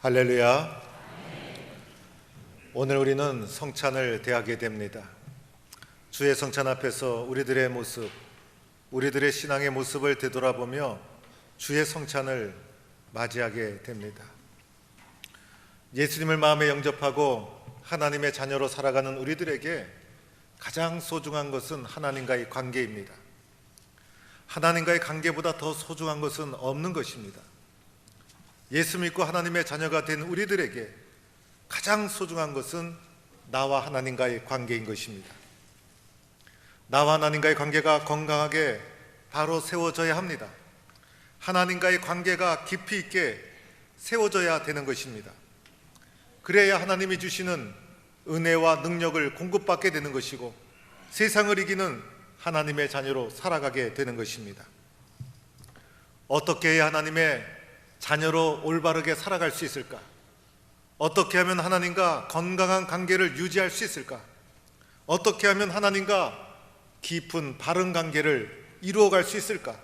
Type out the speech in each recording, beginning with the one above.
할렐루야. 오늘 우리는 성찬을 대하게 됩니다. 주의 성찬 앞에서 우리들의 모습, 우리들의 신앙의 모습을 되돌아보며 주의 성찬을 맞이하게 됩니다. 예수님을 마음에 영접하고 하나님의 자녀로 살아가는 우리들에게 가장 소중한 것은 하나님과의 관계입니다. 하나님과의 관계보다 더 소중한 것은 없는 것입니다. 예수 믿고 하나님의 자녀가 된 우리들에게 가장 소중한 것은 나와 하나님과의 관계인 것입니다. 나와 하나님과의 관계가 건강하게 바로 세워져야 합니다. 하나님과의 관계가 깊이 있게 세워져야 되는 것입니다. 그래야 하나님이 주시는 은혜와 능력을 공급받게 되는 것이고 세상을 이기는 하나님의 자녀로 살아가게 되는 것입니다. 어떻게 해야 하나님의 자녀로 올바르게 살아갈 수 있을까? 어떻게 하면 하나님과 건강한 관계를 유지할 수 있을까? 어떻게 하면 하나님과 깊은 바른 관계를 이루어갈 수 있을까?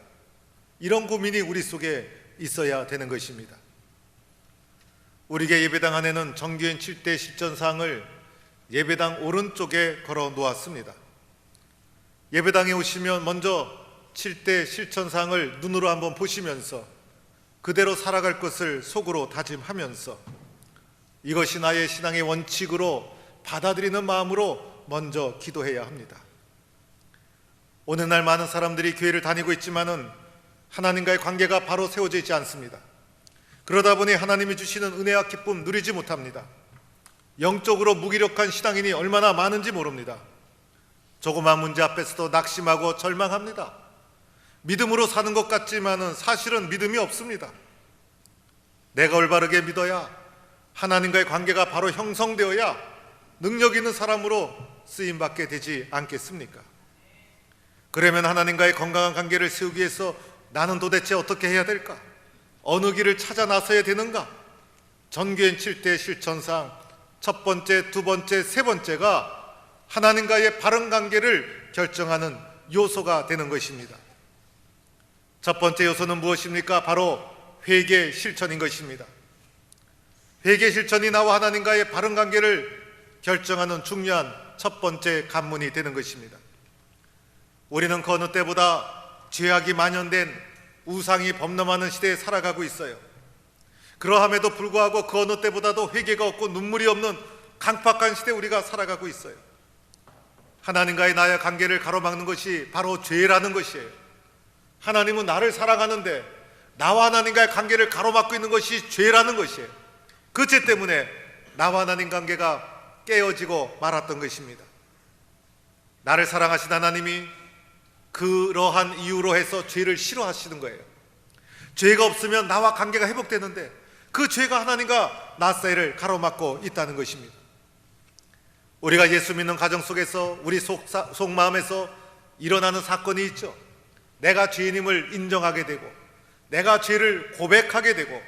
이런 고민이 우리 속에 있어야 되는 것입니다. 우리에게 예배당 안에는 정교인 7대 실전사항을 예배당 오른쪽에 걸어 놓았습니다. 예배당에 오시면 먼저 7대 실천사항을 눈으로 한번 보시면서 그대로 살아갈 것을 속으로 다짐하면서 이것이 나의 신앙의 원칙으로 받아들이는 마음으로 먼저 기도해야 합니다. 오늘날 많은 사람들이 교회를 다니고 있지만은 하나님과의 관계가 바로 세워져 있지 않습니다. 그러다 보니 하나님이 주시는 은혜와 기쁨 누리지 못합니다. 영적으로 무기력한 신앙인이 얼마나 많은지 모릅니다. 조그만 문제 앞에서도 낙심하고 절망합니다. 믿음으로 사는 것 같지만은 사실은 믿음이 없습니다. 내가 올바르게 믿어야 하나님과의 관계가 바로 형성되어야 능력 있는 사람으로 쓰임받게 되지 않겠습니까? 그러면 하나님과의 건강한 관계를 세우기 위해서 나는 도대체 어떻게 해야 될까? 어느 길을 찾아 나서야 되는가? 정교인 7대 실천상 첫 번째, 두 번째, 세 번째가 하나님과의 바른 관계를 결정하는 요소가 되는 것입니다. 첫 번째 요소는 무엇입니까? 바로 회개 실천인 것입니다. 회개 실천이 나와 하나님과의 바른 관계를 결정하는 중요한 첫 번째 관문이 되는 것입니다. 우리는 그 어느 때보다 죄악이 만연된 우상이 범람하는 시대에 살아가고 있어요. 그러함에도 불구하고 그 어느 때보다도 회개가 없고 눈물이 없는 강팍한 시대에 우리가 살아가고 있어요. 하나님과의 나의 관계를 가로막는 것이 바로 죄라는 것이에요. 하나님은 나를 사랑하는데 나와 하나님과의 관계를 가로막고 있는 것이 죄라는 것이에요. 그 죄 때문에 나와 하나님 관계가 깨어지고 말았던 것입니다. 나를 사랑하신 하나님이 그러한 이유로 해서 죄를 싫어하시는 거예요. 죄가 없으면 나와 관계가 회복되는데 그 죄가 하나님과 나 사이를 가로막고 있다는 것입니다. 우리가 예수 믿는 가정 속에서 우리 속마음에서 일어나는 사건이 있죠. 내가 죄인임을 인정하게 되고 내가 죄를 고백하게 되고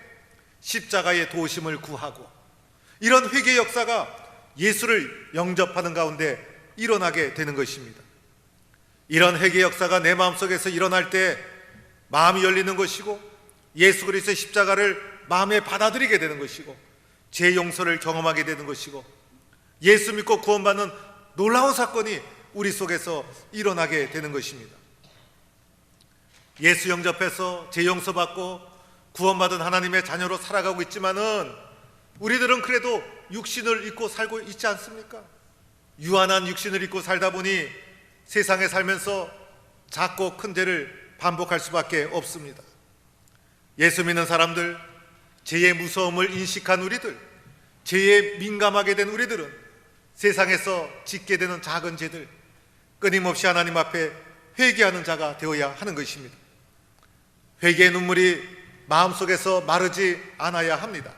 십자가의 도우심을 구하고 이런 회개의 역사가 예수를 영접하는 가운데 일어나게 되는 것입니다. 이런 회개의 역사가 내 마음속에서 일어날 때 마음이 열리는 것이고 예수 그리스도의 십자가를 마음에 받아들이게 되는 것이고 죄 용서를 경험하게 되는 것이고 예수 믿고 구원받는 놀라운 사건이 우리 속에서 일어나게 되는 것입니다. 예수 영접해서 죄 용서받고 구원받은 하나님의 자녀로 살아가고 있지만은 우리들은 그래도 육신을 입고 살고 있지 않습니까? 유한한 육신을 입고 살다 보니 세상에 살면서 작고 큰 죄를 반복할 수밖에 없습니다. 예수 믿는 사람들, 죄의 무서움을 인식한 우리들, 죄에 민감하게 된 우리들은 세상에서 짓게 되는 작은 죄들 끊임없이 하나님 앞에 회개하는 자가 되어야 하는 것입니다. 회개의 눈물이 마음속에서 마르지 않아야 합니다.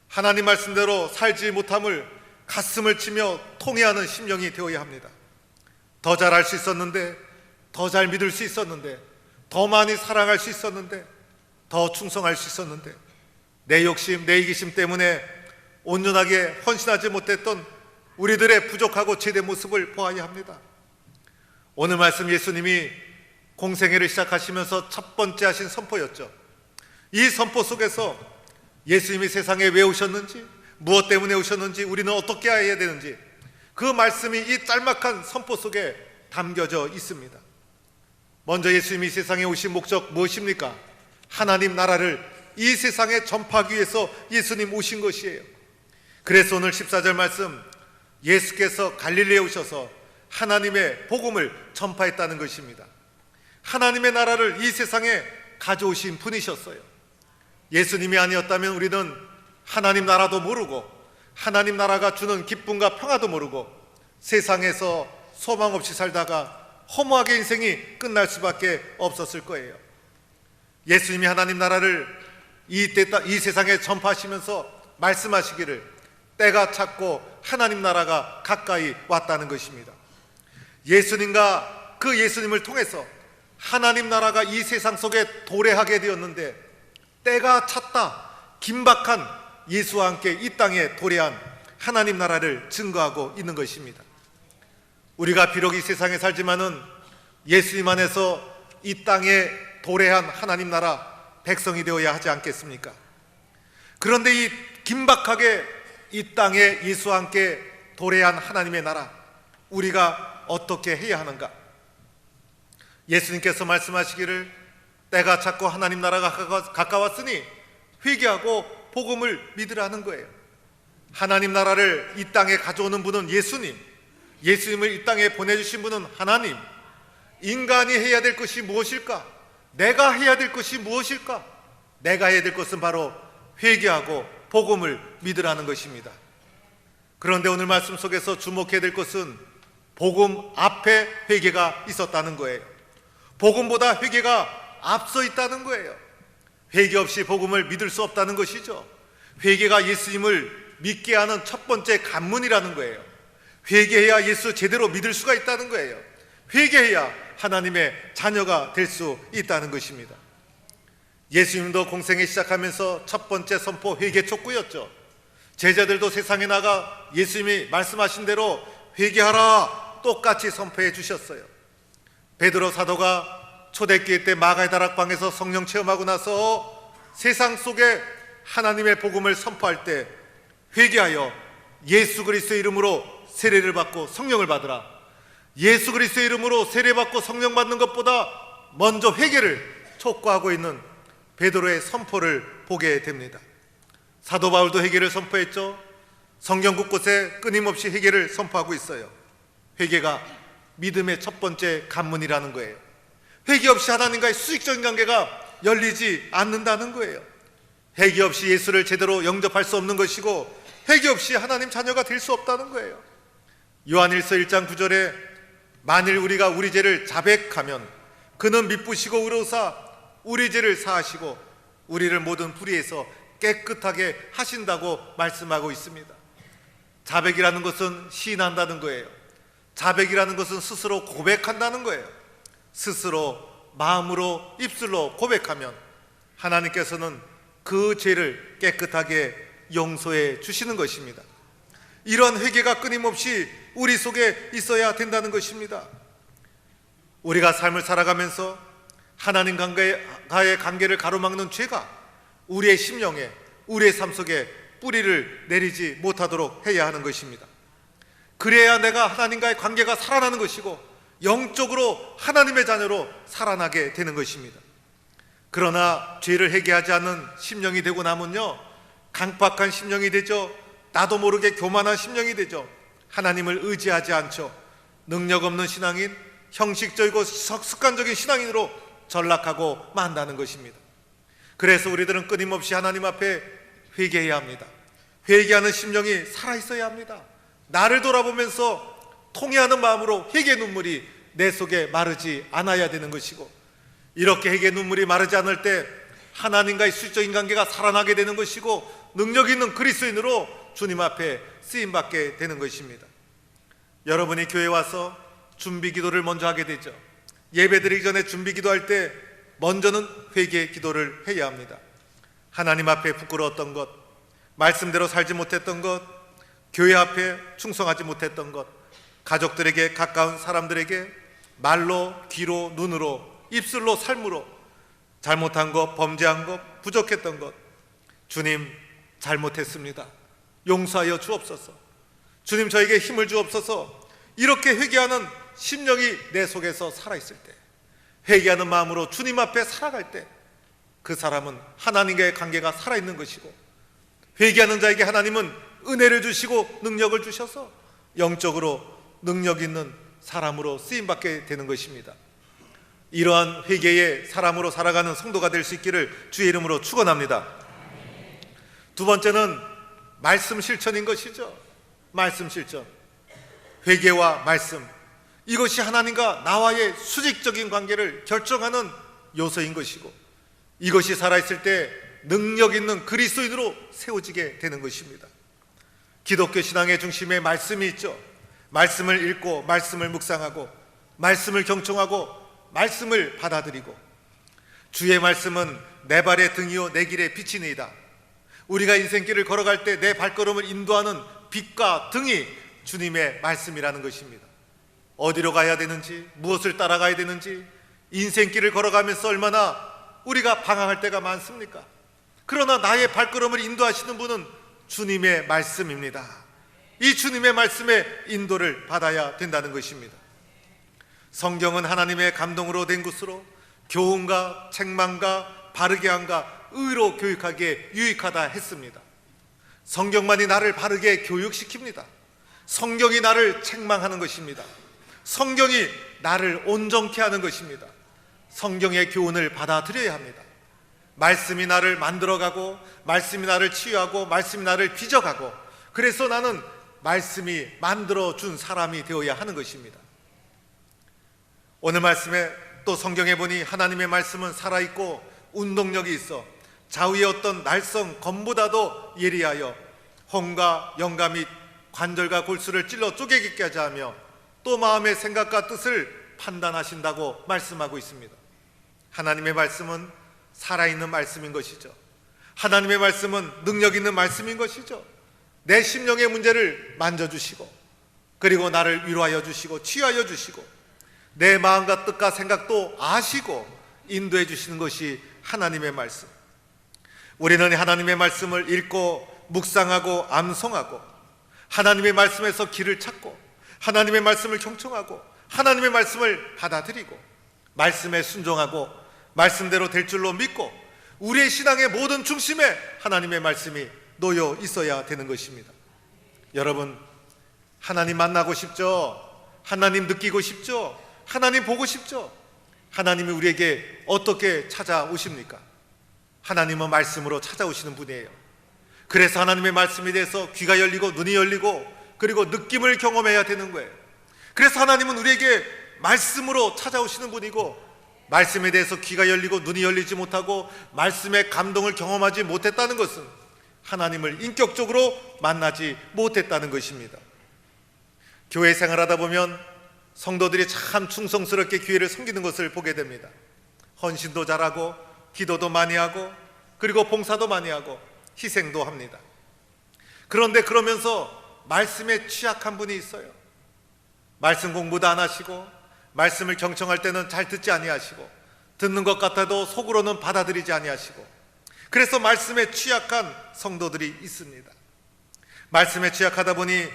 하나님 말씀대로 살지 못함을 가슴을 치며 통회하는 심령이 되어야 합니다. 더 잘할 수 있었는데, 더 잘 믿을 수 있었는데, 더 많이 사랑할 수 있었는데, 더 충성할 수 있었는데 내 욕심, 내 이기심 때문에 온전하게 헌신하지 못했던 우리들의 부족하고 죄된 모습을 보아야 합니다. 오늘 말씀 예수님이 공생애를 시작하시면서 첫 번째 하신 선포였죠. 이 선포 속에서 예수님이 세상에 왜 오셨는지, 무엇 때문에 오셨는지, 우리는 어떻게 해야 되는지, 그 말씀이 이 짤막한 선포 속에 담겨져 있습니다. 먼저 예수님이 세상에 오신 목적 무엇입니까? 하나님 나라를 이 세상에 전파하기 위해서 예수님 오신 것이에요. 그래서 오늘 14절 말씀, 예수께서 갈릴리에 오셔서 하나님의 복음을 전파했다는 것입니다. 하나님의 나라를 이 세상에 가져오신 분이셨어요. 예수님이 아니었다면 우리는 하나님 나라도 모르고 하나님 나라가 주는 기쁨과 평화도 모르고 세상에서 소망 없이 살다가 허무하게 인생이 끝날 수밖에 없었을 거예요. 예수님이 하나님 나라를 이 세상에 전파하시면서 말씀하시기를 때가 찼고 하나님 나라가 가까이 왔다는 것입니다. 예수님과 그 예수님을 통해서 하나님 나라가 이 세상 속에 도래하게 되었는데, 때가 찼다, 긴박한 예수와 함께 이 땅에 도래한 하나님 나라를 증거하고 있는 것입니다. 우리가 비록 이 세상에 살지만은 예수님 안에서 이 땅에 도래한 하나님 나라 백성이 되어야 하지 않겠습니까? 그런데 이 긴박하게 이 땅에 예수와 함께 도래한 하나님의 나라, 우리가 어떻게 해야 하는가? 예수님께서 말씀하시기를 때가 찼고 하나님 나라가 가까웠으니 회개하고 복음을 믿으라는 거예요. 하나님 나라를 이 땅에 가져오는 분은 예수님, 예수님을 이 땅에 보내주신 분은 하나님. 인간이 해야 될 것이 무엇일까? 내가 해야 될 것이 무엇일까? 내가 해야 될 것은 바로 회개하고 복음을 믿으라는 것입니다. 그런데 오늘 말씀 속에서 주목해야 될 것은 복음 앞에 회개가 있었다는 거예요. 복음보다 회개가 앞서 있다는 거예요. 회개 없이 복음을 믿을 수 없다는 것이죠. 회개가 예수님을 믿게 하는 첫 번째 관문이라는 거예요. 회개해야 예수 제대로 믿을 수가 있다는 거예요. 회개해야 하나님의 자녀가 될 수 있다는 것입니다. 예수님도 공생에 시작하면서 첫 번째 선포 회개 촉구였죠. 제자들도 세상에 나가 예수님이 말씀하신 대로 회개하라 똑같이 선포해 주셨어요. 베드로 사도가 초대교회 때 마가의 다락방에서 성령 체험하고 나서 세상 속에 하나님의 복음을 선포할 때 회개하여 예수 그리스도의 이름으로 세례를 받고 성령을 받으라. 예수 그리스도의 이름으로 세례받고 성령 받는 것보다 먼저 회개를 촉구하고 있는 베드로의 선포를 보게 됩니다. 사도 바울도 회개를 선포했죠. 성경 곳곳에 끊임없이 회개를 선포하고 있어요. 회개가 믿음의 첫 번째 관문이라는 거예요. 회개 없이 하나님과의 수직적인 관계가 열리지 않는다는 거예요. 회개 없이 예수를 제대로 영접할 수 없는 것이고, 회개 없이 하나님 자녀가 될 수 없다는 거예요. 요한일서 1장 9절에 만일 우리가 우리 죄를 자백하면 그는 미쁘시고 의로우사 우리 죄를 사하시고 우리를 모든 불의에서 깨끗하게 하신다고 말씀하고 있습니다. 자백이라는 것은 시인한다는 거예요. 자백이라는 것은 스스로 고백한다는 거예요. 스스로 마음으로 입술로 고백하면 하나님께서는 그 죄를 깨끗하게 용서해 주시는 것입니다. 이런 회개가 끊임없이 우리 속에 있어야 된다는 것입니다. 우리가 삶을 살아가면서 하나님과의 관계를 가로막는 죄가 우리의 심령에, 우리의 삶 속에 뿌리를 내리지 못하도록 해야 하는 것입니다. 그래야 내가 하나님과의 관계가 살아나는 것이고 영적으로 하나님의 자녀로 살아나게 되는 것입니다. 그러나 죄를 회개하지 않는 심령이 되고 나면요, 강팍한 심령이 되죠. 나도 모르게 교만한 심령이 되죠. 하나님을 의지하지 않죠. 능력 없는 신앙인, 형식적이고 습관적인 신앙인으로 전락하고 만다는 것입니다. 그래서 우리들은 끊임없이 하나님 앞에 회개해야 합니다. 회개하는 심령이 살아있어야 합니다. 나를 돌아보면서 통회하는 마음으로 회개 눈물이 내 속에 마르지 않아야 되는 것이고, 이렇게 회개 눈물이 마르지 않을 때 하나님과의 수적인 관계가 살아나게 되는 것이고, 능력 있는 그리스도인으로 주님 앞에 쓰임받게 되는 것입니다. 여러분이 교회에 와서 준비 기도를 먼저 하게 되죠. 예배드리기 전에 준비 기도할 때 먼저는 회개 기도를 해야 합니다. 하나님 앞에 부끄러웠던 것, 말씀대로 살지 못했던 것, 교회 앞에 충성하지 못했던 것, 가족들에게, 가까운 사람들에게 말로, 귀로, 눈으로, 입술로, 삶으로 잘못한 것, 범죄한 것, 부족했던 것, 주님, 잘못했습니다. 용서하여 주옵소서. 주님, 저에게 힘을 주옵소서. 이렇게 회개하는 심령이 내 속에서 살아있을 때, 회개하는 마음으로 주님 앞에 살아갈 때, 그 사람은 하나님과의 관계가 살아있는 것이고, 회개하는 자에게 하나님은 은혜를 주시고 능력을 주셔서 영적으로 능력 있는 사람으로 쓰임받게 되는 것입니다. 이러한 회개의 사람으로 살아가는 성도가 될 수 있기를 주의 이름으로 축원합니다. 두 번째는 말씀 실천인 것이죠. 말씀 실천. 회개와 말씀, 이것이 하나님과 나와의 수직적인 관계를 결정하는 요소인 것이고, 이것이 살아있을 때 능력 있는 그리스도인으로 세워지게 되는 것입니다. 기독교 신앙의 중심에 말씀이 있죠. 말씀을 읽고 말씀을 묵상하고 말씀을 경청하고 말씀을 받아들이고, 주의 말씀은 내 발의 등이요 내 길의 빛이니이다. 우리가 인생길을 걸어갈 때 내 발걸음을 인도하는 빛과 등이 주님의 말씀이라는 것입니다. 어디로 가야 되는지, 무엇을 따라가야 되는지, 인생길을 걸어가면서 얼마나 우리가 방황할 때가 많습니까? 그러나 나의 발걸음을 인도하시는 분은 주님의 말씀입니다. 이 주님의 말씀의 인도를 받아야 된다는 것입니다. 성경은 하나님의 감동으로 된 것으로 교훈과 책망과 바르게 함과 의로 교육하기에 유익하다 했습니다. 성경만이 나를 바르게 교육시킵니다. 성경이 나를 책망하는 것입니다. 성경이 나를 온전케 하는 것입니다. 성경의 교훈을 받아들여야 합니다. 말씀이 나를 만들어가고, 말씀이 나를 치유하고, 말씀이 나를 빚어가고, 그래서 나는 말씀이 만들어준 사람이 되어야 하는 것입니다. 오늘 말씀에 또 성경에 보니 하나님의 말씀은 살아있고 운동력이 있어 좌우의 어떤 날성 검보다도 예리하여 혼과 영가 및 관절과 골수를 찔러 쪼개게 하자 하며 또 마음의 생각과 뜻을 판단하신다고 말씀하고 있습니다. 하나님의 말씀은 살아있는 말씀인 것이죠. 하나님의 말씀은 능력 있는 말씀인 것이죠. 내 심령의 문제를 만져주시고, 그리고 나를 위로하여 주시고 치유하여 주시고, 내 마음과 뜻과 생각도 아시고 인도해 주시는 것이 하나님의 말씀. 우리는 하나님의 말씀을 읽고 묵상하고 암송하고, 하나님의 말씀에서 길을 찾고, 하나님의 말씀을 경청하고, 하나님의 말씀을 받아들이고, 말씀에 순종하고 말씀대로 될 줄로 믿고, 우리의 신앙의 모든 중심에 하나님의 말씀이 놓여 있어야 되는 것입니다. 여러분, 하나님 만나고 싶죠? 하나님 느끼고 싶죠? 하나님 보고 싶죠? 하나님이 우리에게 어떻게 찾아오십니까? 하나님은 말씀으로 찾아오시는 분이에요. 그래서 하나님의 말씀에 대해서 귀가 열리고 눈이 열리고 그리고 느낌을 경험해야 되는 거예요. 그래서 하나님은 우리에게 말씀으로 찾아오시는 분이고, 말씀에 대해서 귀가 열리고 눈이 열리지 못하고 말씀의 감동을 경험하지 못했다는 것은 하나님을 인격적으로 만나지 못했다는 것입니다. 교회 생활하다 보면 성도들이 참 충성스럽게 교회를 섬기는 것을 보게 됩니다. 헌신도 잘하고 기도도 많이 하고 그리고 봉사도 많이 하고 희생도 합니다. 그런데 그러면서 말씀에 취약한 분이 있어요. 말씀 공부도 안 하시고 말씀을 경청할 때는 잘 듣지 아니하시고 듣는 것 같아도 속으로는 받아들이지 아니하시고, 그래서 말씀에 취약한 성도들이 있습니다. 말씀에 취약하다 보니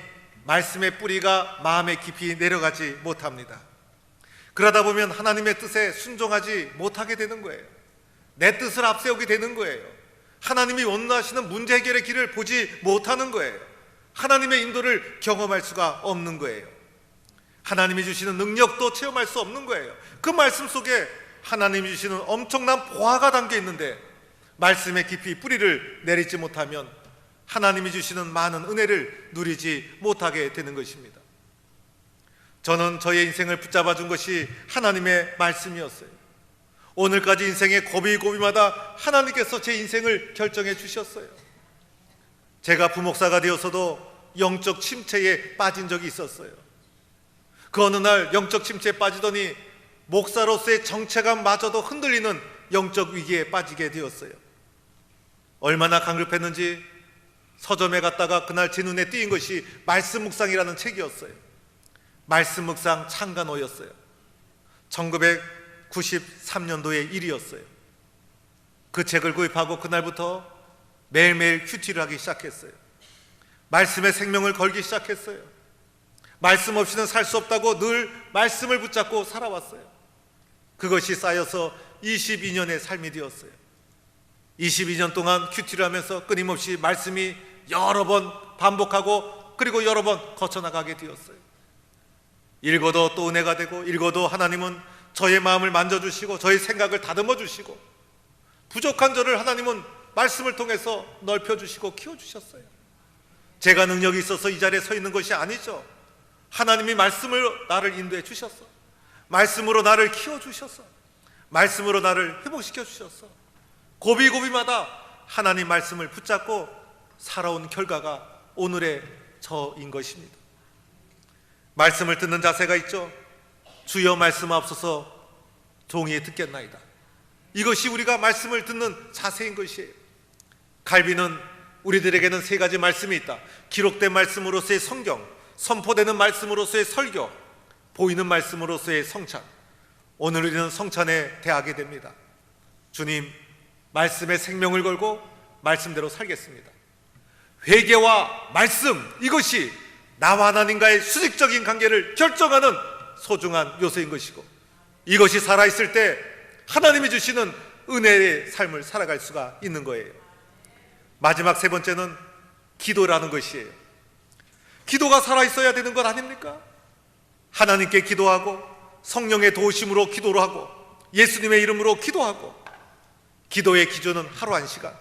말씀의 뿌리가 마음에 깊이 내려가지 못합니다. 그러다 보면 하나님의 뜻에 순종하지 못하게 되는 거예요. 내 뜻을 앞세우게 되는 거예요. 하나님이 원하시는 문제 해결의 길을 보지 못하는 거예요. 하나님의 인도를 경험할 수가 없는 거예요. 하나님이 주시는 능력도 체험할 수 없는 거예요. 그 말씀 속에 하나님이 주시는 엄청난 보화가 담겨 있는데 말씀에 깊이 뿌리를 내리지 못하면 하나님이 주시는 많은 은혜를 누리지 못하게 되는 것입니다. 저는 저의 인생을 붙잡아 준 것이 하나님의 말씀이었어요. 오늘까지 인생의 고비고비마다 하나님께서 제 인생을 결정해 주셨어요. 제가 부목사가 되어서도 영적 침체에 빠진 적이 있었어요. 그 어느 날 영적 침체에 빠지더니 목사로서의 정체감마저도 흔들리는 영적 위기에 빠지게 되었어요. 얼마나 강급했는지 서점에 갔다가 그날 제 눈에 띄인 것이 말씀 묵상이라는 책이었어요. 말씀 묵상 창간호였어요. 1993년도의 일이었어요. 그 책을 구입하고 그날부터 매일매일 큐티를 하기 시작했어요. 말씀에 생명을 걸기 시작했어요. 말씀 없이는 살 수 없다고 늘 말씀을 붙잡고 살아왔어요. 그것이 쌓여서 22년의 삶이 되었어요. 22년 동안 큐티를 하면서 끊임없이 말씀이 여러 번 반복하고 그리고 여러 번 거쳐나가게 되었어요. 읽어도 또 은혜가 되고, 읽어도 하나님은 저의 마음을 만져주시고 저의 생각을 다듬어 주시고, 부족한 저를 하나님은 말씀을 통해서 넓혀주시고 키워주셨어요. 제가 능력이 있어서 이 자리에 서 있는 것이 아니죠. 하나님이 말씀으로 나를 인도해 주셨어. 말씀으로 나를 키워주셨어. 말씀으로 나를 회복시켜 주셨어. 고비고비마다 하나님 말씀을 붙잡고 살아온 결과가 오늘의 저인 것입니다. 말씀을 듣는 자세가 있죠. 주여 말씀하옵소서 종이 듣겠나이다. 이것이 우리가 말씀을 듣는 자세인 것이에요. 갈비는 우리들에게는 세 가지 말씀이 있다. 기록된 말씀으로서의 성경, 선포되는 말씀으로서의 설교, 보이는 말씀으로서의 성찬. 오늘 우리는 성찬에 대하게 됩니다. 주님, 말씀에 생명을 걸고 말씀대로 살겠습니다. 회개와 말씀, 이것이 나와 하나님과의 수직적인 관계를 결정하는 소중한 요소인 것이고, 이것이 살아있을 때 하나님이 주시는 은혜의 삶을 살아갈 수가 있는 거예요. 마지막 세 번째는 기도라는 것이에요. 기도가 살아있어야 되는 것 아닙니까? 하나님께 기도하고 성령의 도우심으로 기도를 하고 예수님의 이름으로 기도하고, 기도의 기준은 하루 1시간,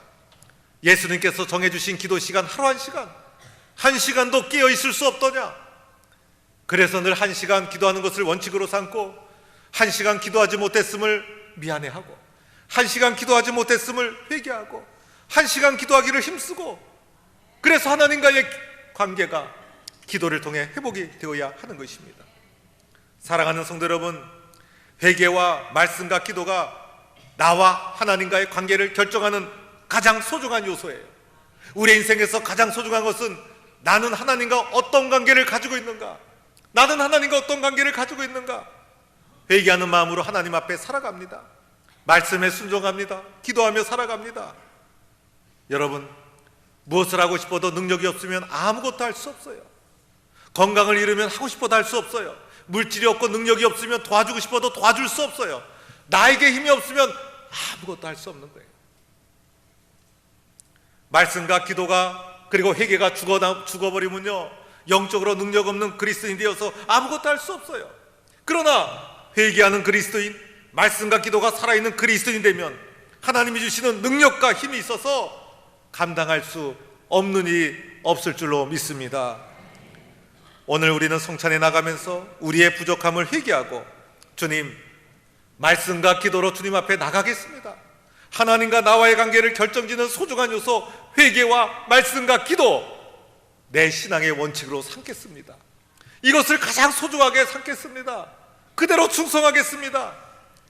예수님께서 정해주신 기도 시간 하루 1시간, 1시간도 깨어있을 수 없더냐? 그래서 늘 1시간 기도하는 것을 원칙으로 삼고, 1시간 기도하지 못했음을 미안해하고, 1시간 기도하지 못했음을 회개하고, 1시간 기도하기를 힘쓰고, 그래서 하나님과의 관계가 기도를 통해 회복이 되어야 하는 것입니다. 사랑하는 성도 여러분, 회개와 말씀과 기도가 나와 하나님과의 관계를 결정하는 가장 소중한 요소예요. 우리 인생에서 가장 소중한 것은 나는 하나님과 어떤 관계를 가지고 있는가, 나는 하나님과 어떤 관계를 가지고 있는가. 회개하는 마음으로 하나님 앞에 살아갑니다. 말씀에 순종합니다. 기도하며 살아갑니다. 여러분, 무엇을 하고 싶어도 능력이 없으면 아무것도 할 수 없어요. 건강을 잃으면 하고 싶어도 할 수 없어요. 물질이 없고 능력이 없으면 도와주고 싶어도 도와줄 수 없어요. 나에게 힘이 없으면 아무것도 할 수 없는 거예요. 말씀과 기도가 그리고 회개가 죽어버리면요, 영적으로 능력 없는 그리스도인이 되어서 아무것도 할 수 없어요. 그러나 회개하는 그리스도인, 말씀과 기도가 살아있는 그리스도인이 되면 하나님이 주시는 능력과 힘이 있어서 감당할 수 없는 일이 없을 줄로 믿습니다. 오늘 우리는 성찬에 나가면서 우리의 부족함을 회개하고, 주님, 말씀과 기도로 주님 앞에 나가겠습니다. 하나님과 나와의 관계를 결정짓는 소중한 요소, 회개와 말씀과 기도, 내 신앙의 원칙으로 삼겠습니다. 이것을 가장 소중하게 삼겠습니다. 그대로 충성하겠습니다.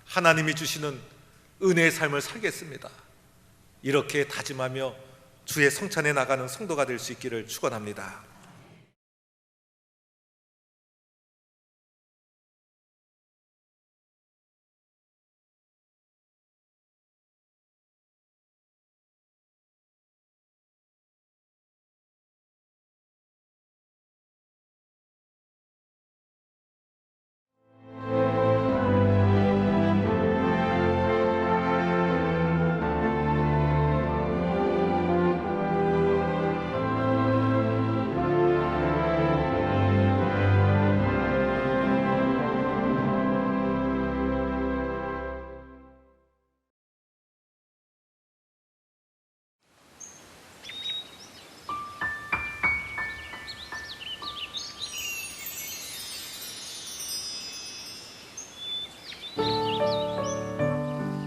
하나님이 주시는 은혜의 삶을 살겠습니다. 이렇게 다짐하며 주의 성찬에 나가는 성도가 될 수 있기를 축원합니다.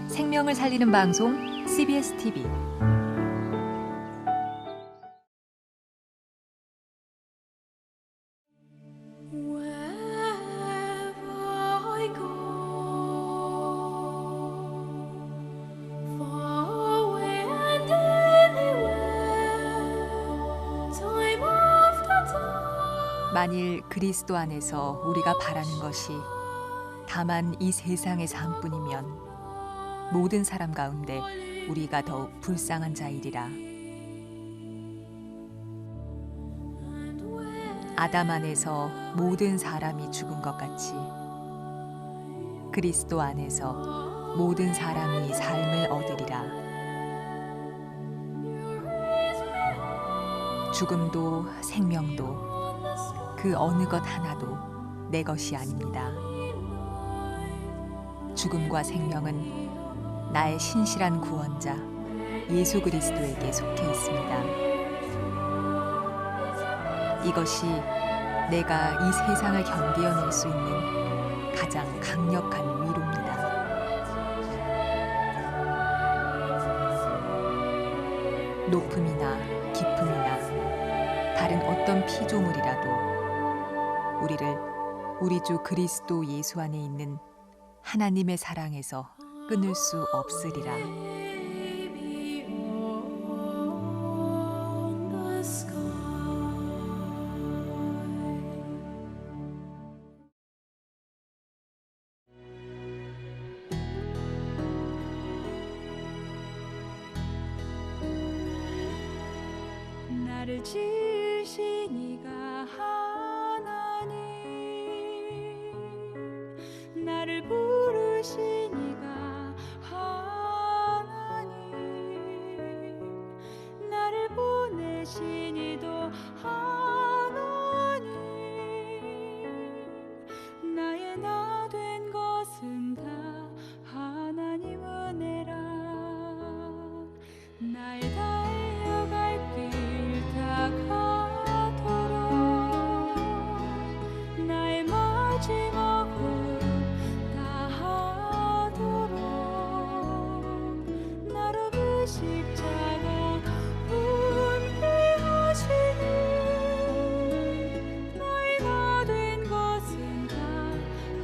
생명을 살리는 방송 CBS TV. 만일 그리스도 안에서 우리가 바라는 것이 다만 이 세상의 삶뿐이면 모든 사람 가운데 우리가 더욱 불쌍한 자이리라. 아담 안에서 모든 사람이 죽은 것 같이 그리스도 안에서 모든 사람이 삶을 얻으리라. 죽음도 생명도 그 어느 것 하나도 내 것이 아닙니다. 죽음과 생명은 나의 신실한 구원자 예수 그리스도에게 속해 있습니다. 이것이 내가 이 세상을 견디어낼 수 있는 가장 강력한 위로입니다. 높음이나 깊음이나 다른 어떤 피조물이라도 우리를 우리 주 그리스도 예수 안에 있는 하나님의 사랑에서 끊을 수 없으리라. 나를 지으신 이가 하나님, 나를 부르신 이가 하나님, 나를 보내신 이도 하나님, 나의 나 된 것은 다 하나님 은혜라. 나의 달려갈 길 다가도록 나의 마지막 걸음 다하도록 나로 그 십자가 함께 하시니 나의 나 된 것은 다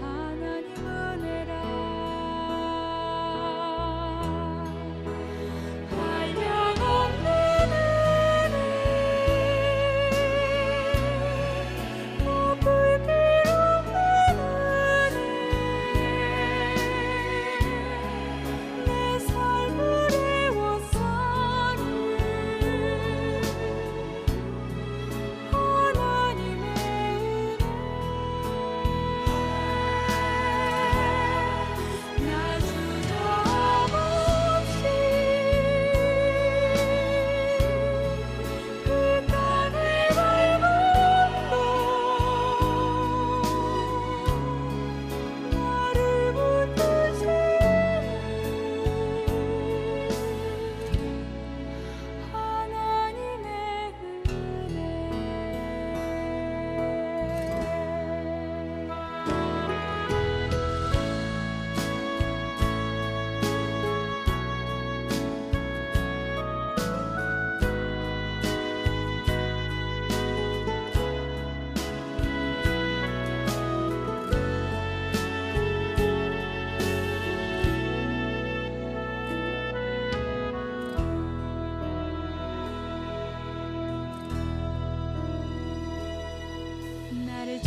하나님 은혜라. 한량없는 나를